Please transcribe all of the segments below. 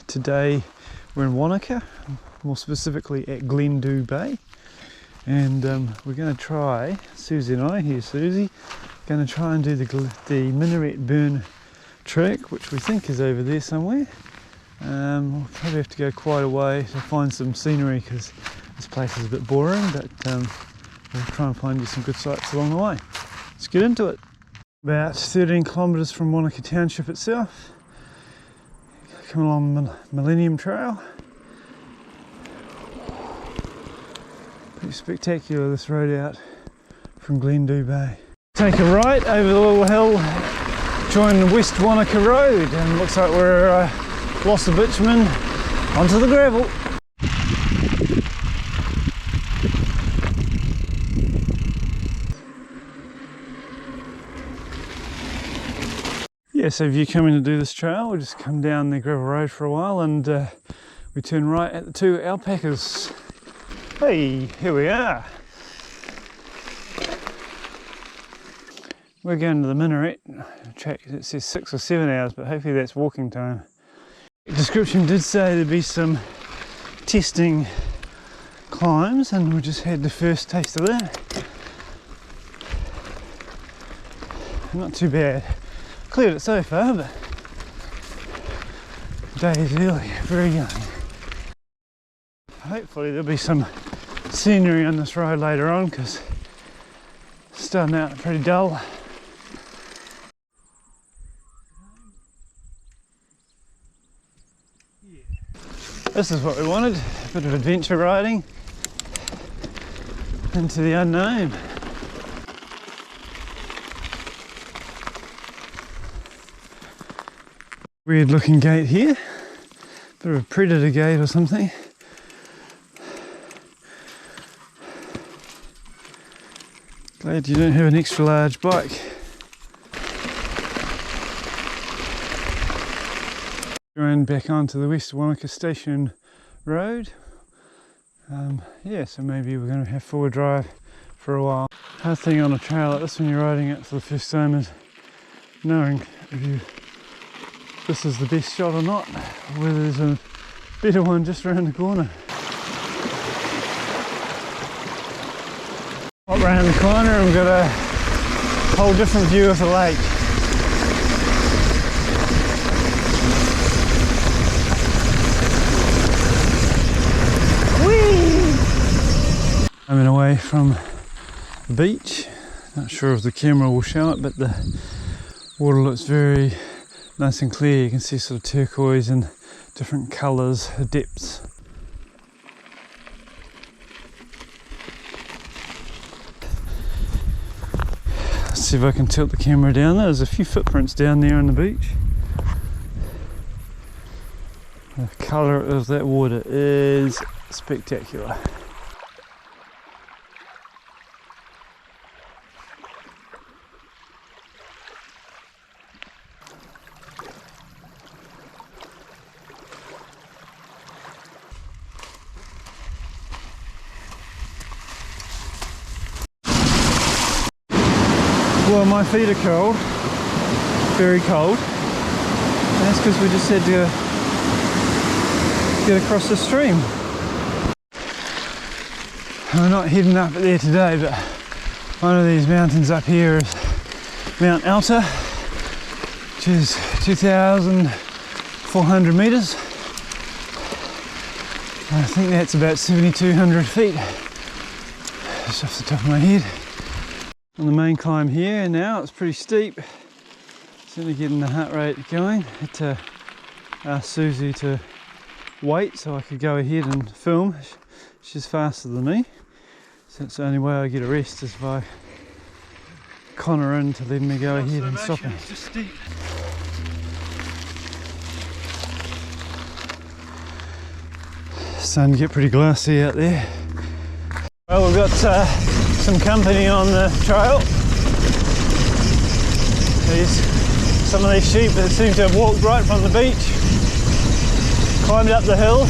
Today we're in Wanaka, more specifically at Glendew Bay, and we're going to try, Susie and I, here's Susie, going to try and do the Minaret Burn Track, which we think is over there somewhere. We'll probably have to go quite a way to find some scenery because this place is a bit boring, but we'll try and find you some good sights along the way. Let's get into it. About 13 kilometres from Wanaka Township itself. Coming along the Millennium Trail. Pretty spectacular, this road out from Glendew Bay. Take a right over the little hill, join the West Wanaka Road, and looks like we're lost the bitumen onto the gravel. Yeah, so if you're coming to do this trail, we'll just come down the gravel road for a while and we turn right at the two alpacas. Hey, here we are. We're going to the Minaret track. It says 6 or 7 hours, but hopefully that's walking time. The description did say there'd be some testing climbs, and we just had the first taste of that. Not too bad. Cleared it so far, but day is early, very young. Hopefully there'll be some scenery on this road later on, because it's starting out pretty dull. This is what we wanted, a bit of adventure riding into the unknown. Weird looking gate here, bit of a predator gate or something. Glad you don't have an extra large bike. Going back onto the West Wanaka Station Road. Yeah, so maybe we're going to have four-wheel drive for a while. Hard thing on a trail like this when you're riding it for the first time is knowing if this is the best shot or not, whether there's a better one just around the corner. Up around the corner and we've got a whole different view of the lake. Whee! Coming away from the beach. Not sure if the camera will show it, but the water looks very nice and clear. You can see sort of turquoise and different colours, depths. Let's see if I can tilt the camera down there. There's a few footprints down there on the beach. The colour of that water is spectacular. Well, my feet are cold, very cold, and that's because we just had to get across the stream. We're not heading up there today, but one of these mountains up here is Mount Alta, which is 2,400 metres. I think that's about 7,200 feet, just off the top of my head. On the main climb here now, it's pretty steep. Certainly getting the heart rate going. I had to ask Susie to wait so I could go ahead and film. She's faster than me, so that's the only way I get a rest is if I con her in to let me go ahead and stop her. Starting to get pretty glassy out there. Well, we've got some company on the trail. Some of these sheep that seem to have walked right from the beach, climbed up the hill,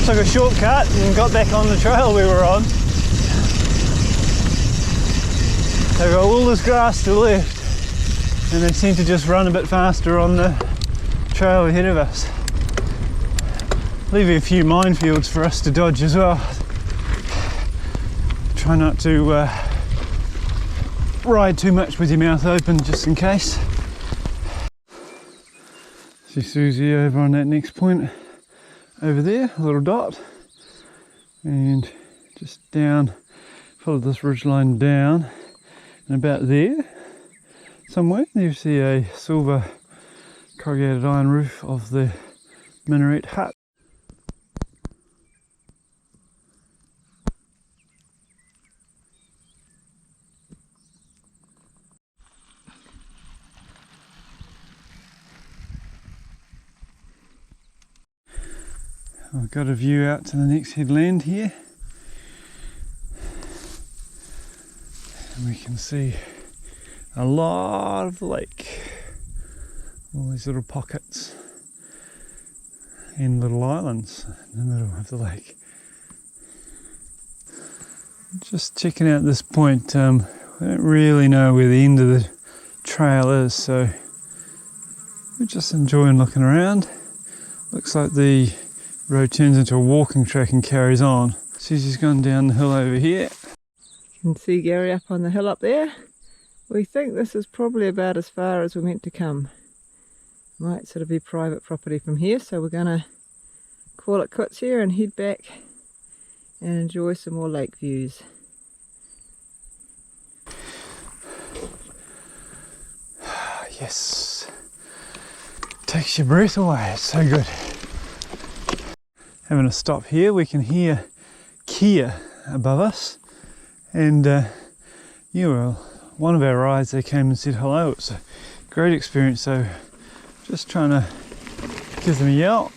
took a shortcut and got back on the trail we were on. They've got all this grass to left and they seem to just run a bit faster on the trail ahead of us. leaving a few minefields for us to dodge as well. Try not to ride too much with your mouth open, just in case. See Susie over on that next point over there, a little dot, and just down, follow this ridge line down, and about there somewhere you see a silver corrugated iron roof of the minaret hut. I've got a view out to the next headland here, and we can see a lot of the lake, all these little pockets and little islands in the middle of the lake. Just checking out this point, we don't really know where the end of the trail is, so we're just enjoying looking around. Looks like the road turns into a walking track and carries on. Susie's gone down the hill over here. You can see Gary up on the hill up there. We think this is probably about as far as we're meant to come. Might sort of be private property from here, so we're going to call it quits here and head back and enjoy some more lake views. Yes, takes your breath away, it's so good. Having a stop here, we can hear Kia above us, and one of our rides they came and said hello. It was a great experience, so just trying to give them a yell,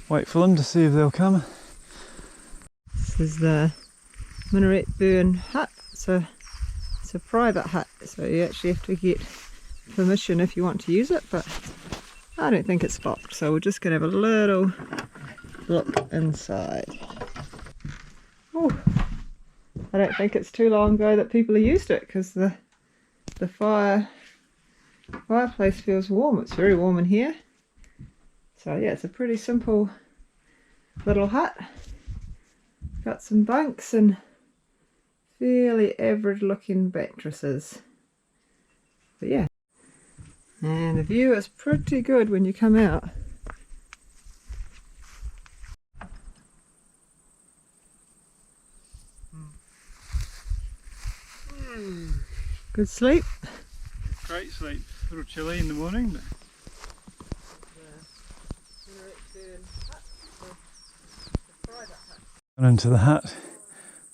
wait for them to see if they'll come. This is the Minaret Burn hut. It's a private hut, so you actually have to get permission if you want to use it, but I don't think it's locked, so we're just going to have a little look inside. Oh, I don't think it's too long ago that people have used it, because the fireplace feels warm. It's very warm in here. So yeah, it's a pretty simple little hut. Got some bunks and fairly average looking mattresses. But yeah, and the view is pretty good when you come out. Good sleep? Great sleep. A little chilly in the morning, but got into the hut.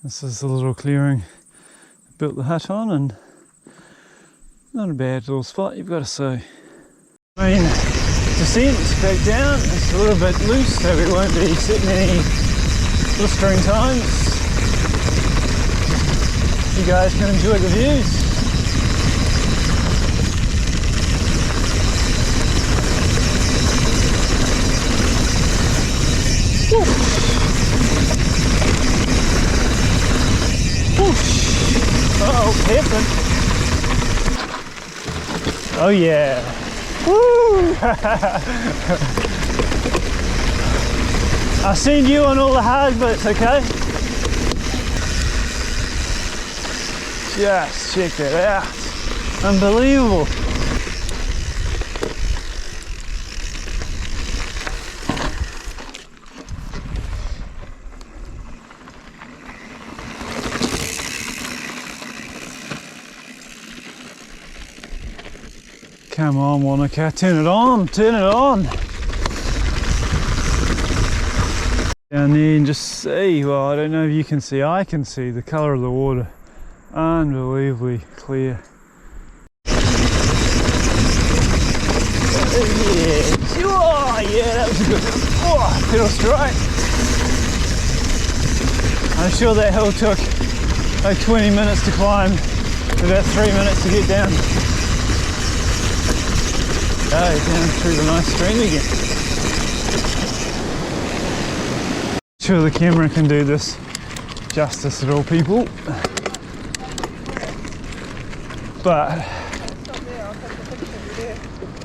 This is the little clearing I built the hut on, and not a bad little spot, you've got to say. Main descent back down. It's a little bit loose, so we won't be setting any blistering times. You guys can enjoy the views. Uh-oh, hairpin. Oh yeah. Woo! I've seen you on all the hard bits, okay? Just check that out. Unbelievable. Come on, Wanaka, turn it on, turn it on. Down there and just see, well, I don't know if you can see, I can see the colour of the water. Unbelievably clear. Yeah, oh, yeah, that was a good one. Oh, pedal straight. I'm sure that hill took like 20 minutes to climb, about 3 minutes to get down. Oh, down through the nice stream again. Sure the camera can do this justice at all, people. But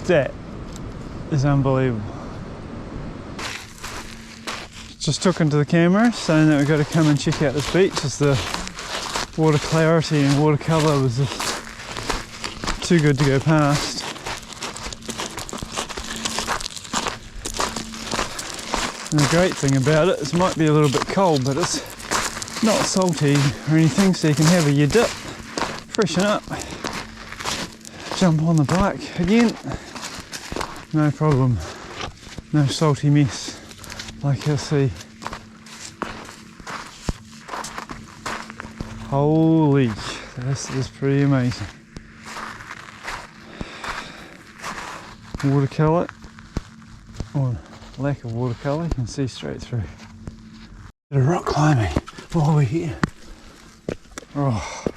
that is unbelievable. just talking to the camera saying that we've got to come and check out this beach as the water clarity and water colour was just too good to go past. And the great thing about it is it might be a little bit cold, but it's not salty or anything, so you can have your dip, freshen up, jump on the bike again, no problem, no salty mess like you'll see. Holy, this is pretty amazing. Watercolour, or lack of watercolour, you can see straight through. Bit of rock climbing while we're here. Oh.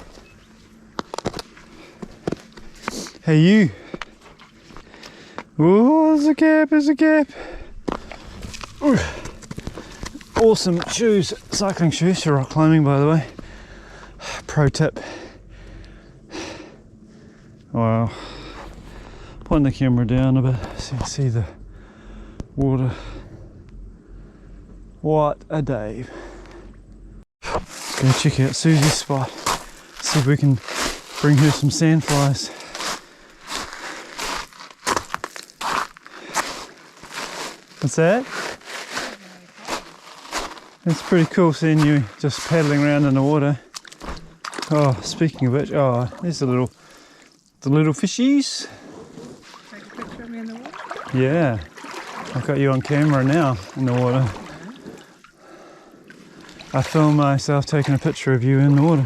Hey you. Oh, there's a gap, there's a gap. Ooh. Awesome shoes, cycling shoes for rock climbing, by the way. Pro tip. Wow. Point the camera down a bit so you can see the water. What a day. Let's go check out Susie's spot. See if we can bring her some sandflies. What's that? It's pretty cool seeing you just paddling around in the water. Oh, speaking of which, oh, there's the little fishies. Take a picture of me in the water? Yeah, I've got you on camera now in the water. I filmed myself taking a picture of you in the water.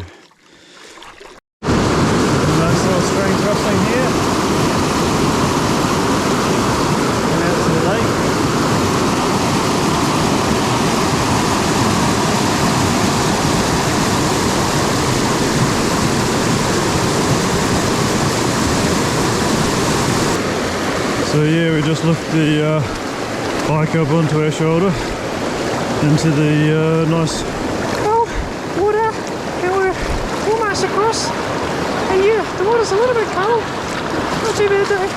Nice little stream crossing here. And out to the lake. So yeah, we just lift the bike up onto our shoulder into the nice Water, and we're almost across. And yeah, the water's a little bit cold. Not too bad though.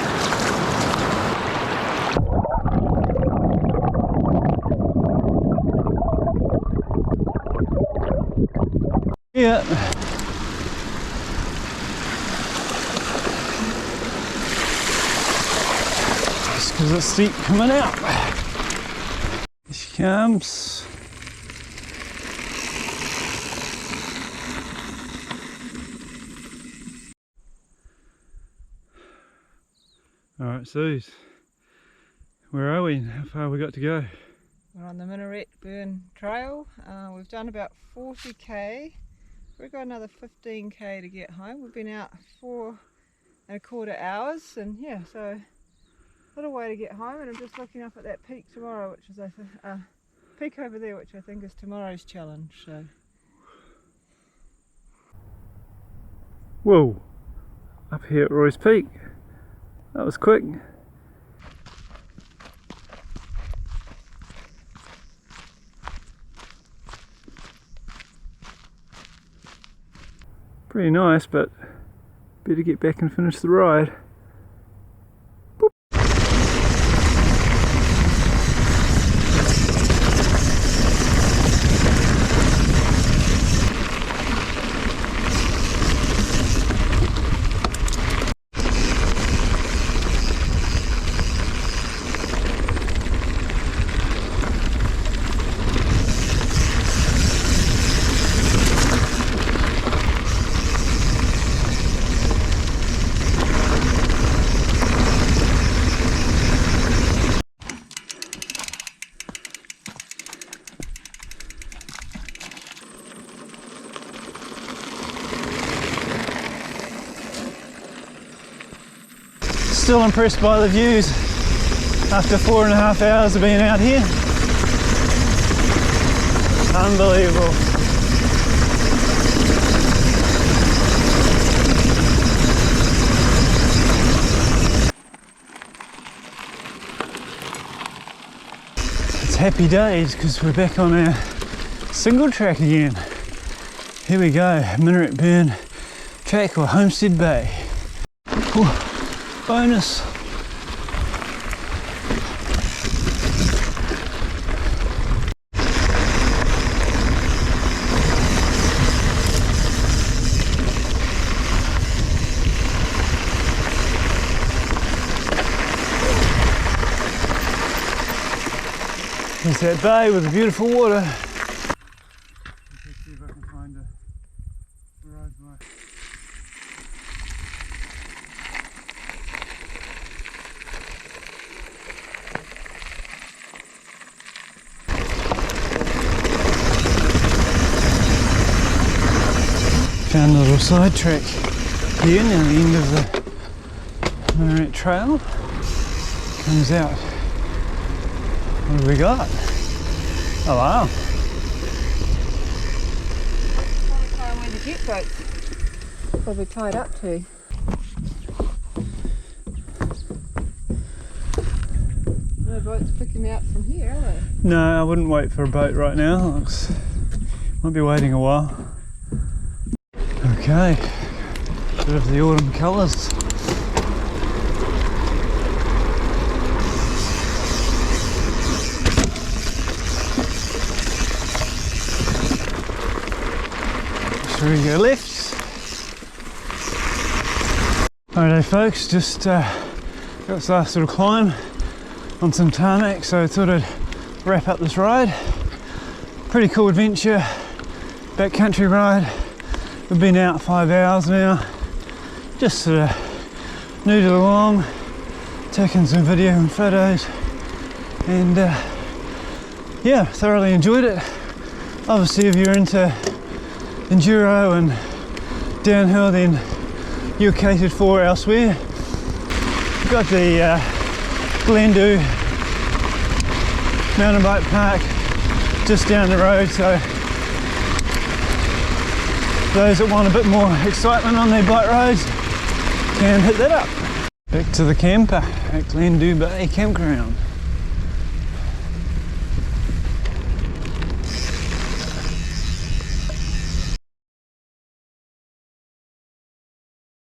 yeah. Just because it's steep coming out. Here she comes. Alright, Suze, where are we? How far have we got to go? We're on the Minaret Burn Trail. We've done about 40k. We've got another 15k to get home. We've been out 4.25 hours, and yeah, so a little way to get home. And I'm just looking up at that peak tomorrow, which is a peak over there, which I think is tomorrow's challenge. So. Whoa, up here at Roy's Peak. That was quick. Pretty nice, but better get back and finish the ride. Still impressed by the views after 4.5 hours of being out here. Unbelievable. It's happy days because we're back on our single track again. Here we go, Minaret Burn Track or Homestead Bay. Ooh. Bonus. There's that bay with the beautiful water. Let's see if I can find a roadway. Found a little side track here near the end of the Minaret Trail. Comes out. What have we got? Oh wow. Find where the jet boat's probably tied up to. No boats picking me up from here, are they? No, I wouldn't wait for a boat right now. Looks, might be waiting a while. Okay, bit of the autumn colours. Should we go left? Alrighty folks, just got this last little climb on some tarmac, so I thought I'd wrap up this ride. Pretty cool adventure, backcountry ride. We've been out 5 hours now, just sort of noodled along, taking some video and photos, and yeah, thoroughly enjoyed it. Obviously if you're into enduro and downhill, then you're catered for elsewhere. We've got the Glendu mountain bike park just down the road, so those that want a bit more excitement on their bike rides can hit that up. Back to the camper at Glendu Bay Campground.